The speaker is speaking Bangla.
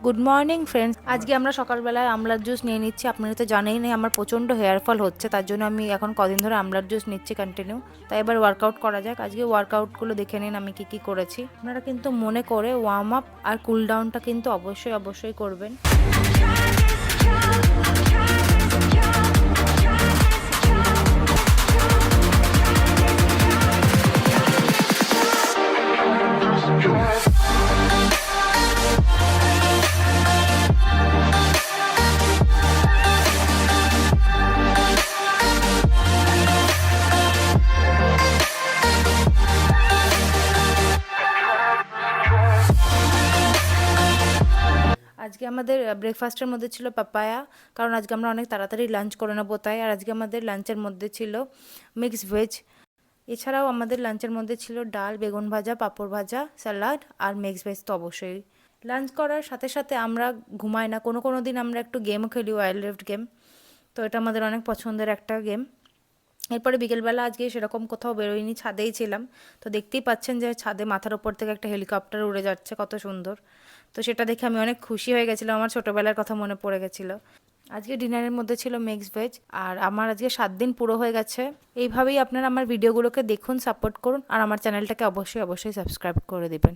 গুড মর্নিং ফ্রেন্ডস, আজকে আমরা সকালবেলায় আমলার জুস নিয়ে নিচ্ছি। আপনারা তো জানেই না আমার প্রচণ্ড হেয়ার ফল হচ্ছে, তার জন্য আমি এখন কদিন ধরে আমলার জুস নিচ্ছি কন্টিনিউ। তাই এবার ওয়ার্কআউট করা যাক। আজকে ওয়ার্কআউটগুলো দেখে নিন আমি কি করেছি। আপনারা কিন্তু মনে করে ওয়ার্ম আপ আর কুল ডাউনটা কিন্তু অবশ্যই করবেন। আজকে আমাদের ব্রেকফাস্টের মধ্যে ছিল পাপায়া, কারণ আজকে আমরা অনেক তাড়াতাড়ি লাঞ্চ করে নেবো তাই। আর আজকে আমাদের লাঞ্চের মধ্যে ছিল মিক্সড ভেজ। এছাড়াও আমাদের লাঞ্চের মধ্যে ছিল ডাল, বেগুন ভাজা, পাঁপড় ভাজা, স্যালাড আর মিক্সড ভেজ তো অবশ্যই। লাঞ্চ করার সাথে সাথে আমরা ঘুমাই না, কোনো দিন আমরা একটু গেমও খেলি, ওয়াইল্ড লিফট গেম। তো এটা আমাদের অনেক পছন্দের একটা গেম। এরপরে বিকেলবেলা আজকে সেরকম কোথাও বেরোয়নি, ছাদেই ছিলাম। তো দেখতেই পাচ্ছেন যে ছাদে মাথার ওপর থেকে একটা হেলিকপ্টার উড়ে যাচ্ছে, কত সুন্দর। তো সেটা দেখে আমি অনেক খুশি হয়ে গেছিলাম, আমার ছোটোবেলার কথা মনে পড়ে গেছিলো। আজকে ডিনারের মধ্যে ছিল মিক্সড ভেজ। আর আমার আজকে 7 দিন পুরো হয়ে গেছে। এইভাবেই আপনারা আমার ভিডিওগুলোকে দেখুন, সাপোর্ট করুন আর আমার চ্যানেলটাকে অবশ্যই সাবস্ক্রাইব করে দেবেন।